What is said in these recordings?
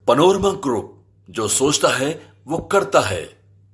Panorama group, जो सोचता है वो करता है।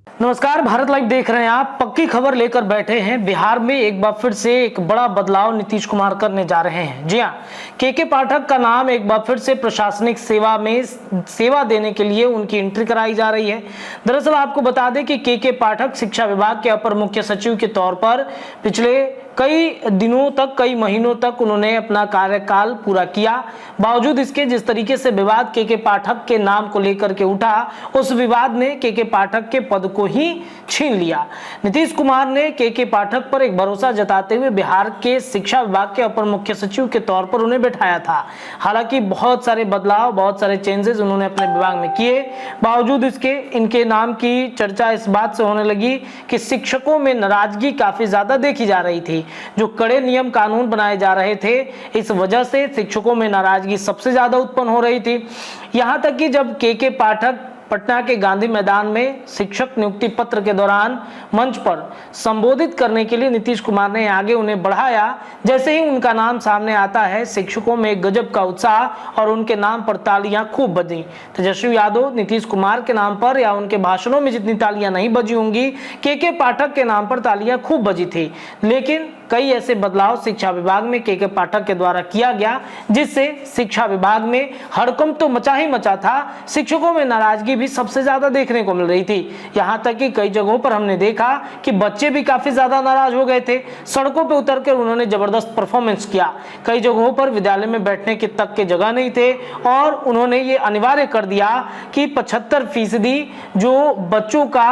नमस्कार, भारत लाइव देख रहे हैं आप। पक्की खबर लेकर बैठे हैं। बिहार में एक बार फिर से एक बड़ा बदलाव नीतीश कुमार करने जा रहे हैं। जी हाँ, के पाठक का नाम एक बार फिर से प्रशासनिक सेवा में सेवा देने के लिए उनकी एंट्री कराई जा रही है। दरअसल आपको बता दें कि के पाठक शिक्षा विभाग के अपर मुख्य सचिव के तौर पर पिछले कई दिनों तक, कई महीनों तक उन्होंने अपना कार्यकाल पूरा किया। बावजूद इसके जिस तरीके से विवाद के पाठक के नाम को लेकर के उठा, उस विवाद ने के पाठक के पद को ही छीन लिया। नीतीश कुमार ने के पाठक पर एक भरोसा जताते हुए बिहार के शिक्षा विभाग के अपर मुख्य सचिव के तौर पर उन्हें बैठाया था। हालांकि बहुत सारे बदलाव, बहुत सारे चेंजेस उन्होंने अपने विभाग में किए। बावजूद इसके इनके नाम की चर्चा इस बात से होने लगी कि शिक्षकों में नाराजगी काफी ज्यादा देखी जा रही थी। जो कड़े नियम कानून बनाए जा रहे थे, इस वजह से शिक्षकों में नाराजगी सबसे ज्यादा उत्पन्न हो रही थी। यहां तक कि जब के पाठक पटना के गांधी मैदान में शिक्षक नियुक्ति पत्र के दौरान मंच पर संबोधित करने के लिए नीतीश कुमार ने आगे उन्हें बढ़ाया, जैसे ही उनका नाम सामने आता है, शिक्षकों में गजब का उत्साह और उनके नाम पर तालियां खूब बजी। तेजस्वी यादव, नीतीश कुमार के नाम पर या उनके भाषणों में जितनी तालियां नहीं बजी होंगी, के पाठक के नाम पर तालियां खूब बजी थी। लेकिन कई ऐसे बदलाव शिक्षा विभाग में के पाठक के द्वारा किया गया, जिससे शिक्षा विभाग में हड़कंप तो मचा ही मचा था, शिक्षकों में नाराजगी भी सबसे ज्यादा देखने को मिल रही थी। यहां तक कि कई जगहों पर हमने देखा कि बच्चे भी काफी ज्यादा नाराज हो गए थे। सड़कों पर उतरकर उन्होंने जबरदस्त परफॉर्मेंस किया। कई जगहों पर विद्यालय में बैठने की तक के जगह नहीं थे और उन्होंने ये अनिवार्य कर दिया कि 75% जो बच्चों का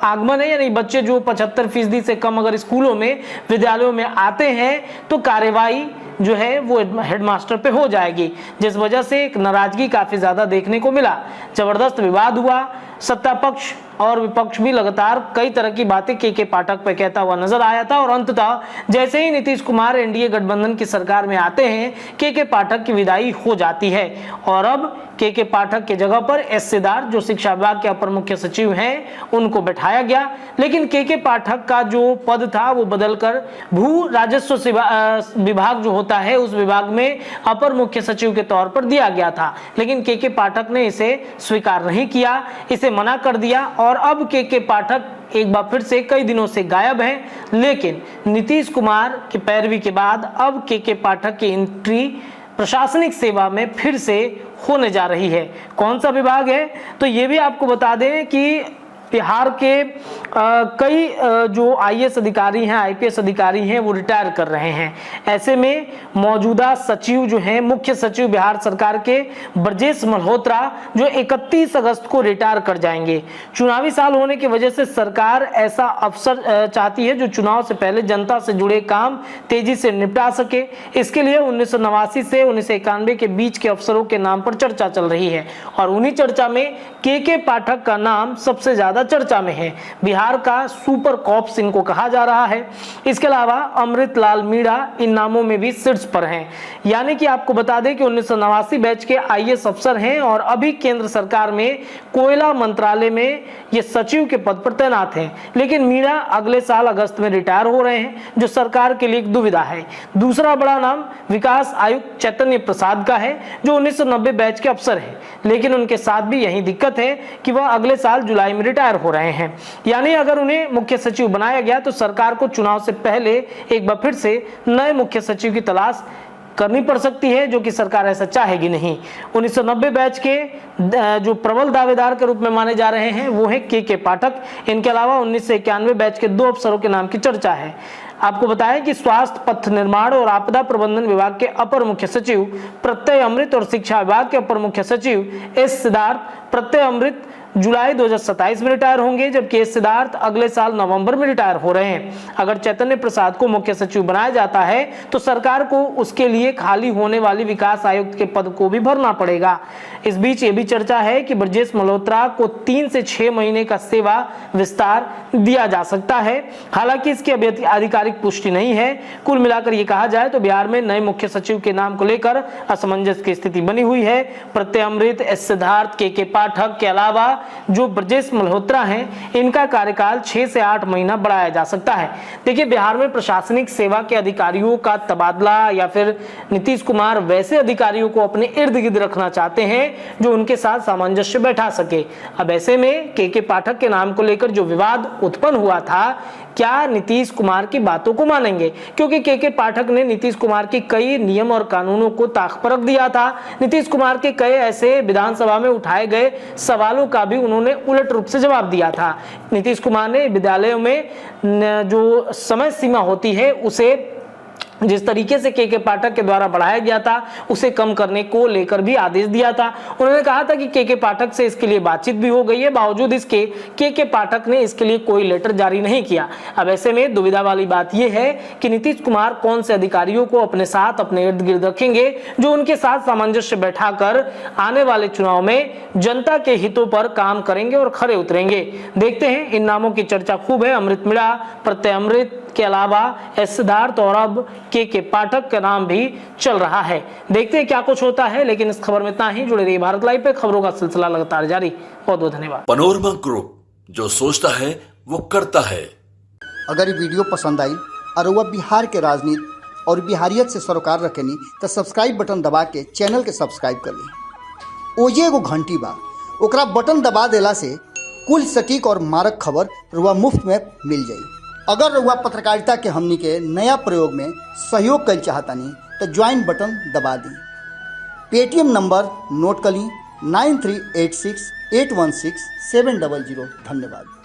आगमन है, यानी बच्चे जो 75% से कम अगर स्कूलों में, विद्यालयों में आते हैं तो कार्यवाही जो है वो हेडमास्टर पे हो जाएगी, जिस वजह से एक नाराजगी काफी ज्यादा देखने को मिला। जबरदस्त विवाद हुआ। सत्ता पक्ष और विपक्ष भी लगातार कई तरह की बातें के पाठक पे कहता हुआ नजर आया था और अंततः जैसे ही नीतीश कुमार एनडीए गठबंधन की सरकार में आते हैं, के पाठक की विदाई हो जाती है और अब के पाठक के जगह पर एस सिद्धार्थ, जो शिक्षा विभाग के अपर मुख्य सचिव हैं, उनको बैठाया गया। लेकिन के पाठक का जो पद था वो बदलकर भू राजस्व विभाग जो होता है, उस विभाग में अपर मुख्य सचिव के तौर पर दिया गया था। लेकिन के पाठक ने इसे स्वीकार नहीं किया, इसे मना कर दिया और अब के पाठक एक बार फिर से कई दिनों से गायब हैं। लेकिन नीतीश कुमार की पैरवी के बाद अब के पाठक की एंट्री प्रशासनिक सेवा में फिर से होने जा रही है। कौन सा विभाग है, तो ये भी आपको बता दें कि बिहार के कई जो आईएएस अधिकारी हैं, आईपीएस अधिकारी हैं, वो रिटायर कर रहे हैं। ऐसे में मौजूदा सचिव जो हैं, मुख्य सचिव बिहार सरकार के ब्रजेश मल्होत्रा, जो 31 अगस्त को रिटायर कर जाएंगे। चुनावी साल होने की वजह से सरकार ऐसा अफसर चाहती है जो चुनाव से पहले जनता से जुड़े काम तेजी से निपटा सके। इसके लिए 1989 से 1991 के बीच के अफसरों के नाम पर चर्चा चल रही है और उन्हीं चर्चा में के पाठक का नाम सबसे ज्यादा चर्चा में है। बिहार का सुपर कॉप्स इनको कहा जा रहा है। इसके अलावा अमृत लाल मीणा इन नामों में भी शीर्ष पर हैं। यानी कि आपको बता दें कि 1989 बैच के आईएएस अफसर हैं और अभी केंद्र सरकार में कोयला मंत्रालय में ये सचिव के पद पर तैनात हैं। लेकिन मीणा अगले साल अगस्त में रिटायर हो रहे हैं, जो सरकार के लिए एक दुविधा है। दूसरा बड़ा नाम विकास आयुक्त चैतन्य प्रसाद का है, जो 1990 बैच के अफसर हैं। लेकिन उनके साथ भी यही दिक्कत है कि वह अगले साल जुलाई में रिटायर हो रहे हैं। यानी अगर उन्हें मुख्य सचिव बनाया गया तो सरकार को चुनाव से पहले एक बार फिर से नए मुख्य सचिव की तलाश करनी पड़ सकती है, जो कि सरकार ऐसा चाहेगी नहीं। 1990 बैच के जो प्रबल दावेदार के रूप में माने जा रहे हैं वो है के पाठक। इनके अलावा 1991 बैच के 2 अफसरों के नाम की चर्चा है। आपको बताएं कि स्वास्थ्य, पथ निर्माण और आपदा प्रबंधन विभाग के अपर मुख्य सचिव प्रत्यय अमृत और शिक्षा विभाग के अपर मुख्य सचिव एस सिद्धार्थ प्रत्यय अमृत जुलाई 2027 में रिटायर होंगे, जबकि एस सिद्धार्थ अगले साल नवंबर में रिटायर हो रहे हैं। अगर चैतन्य प्रसाद को मुख्य सचिव बनाया जाता है तो सरकार को उसके लिए खाली होने वाली विकास आयुक्त के पद को भी भरना पड़ेगा। इस बीच ये भी चर्चा है कि ब्रजेश मल्होत्रा को 3 से 6 महीने का सेवा विस्तार दिया जा सकता है। हालांकि इसकी अभी आधिकारिक पुष्टि नहीं है। कुल मिलाकर ये कहा जाए तो बिहार में नए मुख्य सचिव के नाम को लेकर असमंजस की स्थिति बनी हुई है। प्रत्यय अमृत, एस सिद्धार्थ, के पाठक के अलावा जो ब्रजेश मल्होत्रा हैं, इनका कार्यकाल 6 से 8 महीना बढ़ाया जा सकता है। देखिए, बिहार में प्रशासनिक सेवा के अधिकारियों का तबादला या फिर नीतीश कुमार वैसे अधिकारियों को अपने इर्द गिर्द रखना चाहते हैं जो उनके साथ सामंजस्य बैठा सके। अब ऐसे में के पाठक के नाम को लेकर जो विवाद उत्पन्न हुआ था, क्या नीतीश कुमार की बातों को मानेंगे? क्योंकि के पाठक ने नीतीश कुमार की कई नियम और कानूनों को ताक पर रख दिया था। नीतीश कुमार के कई ऐसे विधानसभा में उठाए गए सवालों का भी उन्होंने उलट रूप से जवाब दिया था। नीतीश कुमार ने विद्यालयों में जो समय सीमा होती है उसे जिस तरीके से के पाठक के द्वारा बढ़ाया गया था उसे कम करने को लेकर भी आदेश दिया था। उन्होंने कहा था कि के पाठक से इसके लिए बातचीत भी हो गई है, बावजूद इसके के पाठक ने इसके लिए कोई लेटर जारी नहीं किया। अब ऐसे में दुविधा वाली बात यह है कि नीतीश कुमार कौन से अधिकारियों को अपने साथ अपने इर्द गिर्द रखेंगे जो उनके साथ सामंजस्य बैठाकर आने वाले चुनाव में जनता के हितों पर काम करेंगे और खरे उतरेंगे। देखते हैं, इन नामों की चर्चा खूब है। अमृत मीणा, प्रत्यय अमृत के अलावा एस सिद्धार्थ और अब के पाठक का नाम भी चल रहा है। देखते हैं क्या कुछ होता है, लेकिन इस खबर में इतना ही। जुड़े रहिए भारत लाइव पे, खबरों का सिलसिला लगातार जारी। बहुत बहुत धन्यवाद। पनोरमा ग्रुप, जो सोचता है वो करता है। अगर ये वीडियो पसंद आई और वह बिहार के राजनीति और बिहारियत से सरोकार रखेनी तो सब्सक्राइब बटन दबा के चैनल के सब्सक्राइब कर ली। ओजे एगो घंटी बा, ओकरा बटन दबा देला से कुल सटीक और मारक खबर रुआ मुफ्त में मिल जाई। अगर रुआ पत्रकारिता के हमनी के नया प्रयोग में सहयोग कर चाहतानी तो ज्वाइन बटन दबा दी। पेटीएम नंबर नोट कर ली 9386816700। धन्यवाद।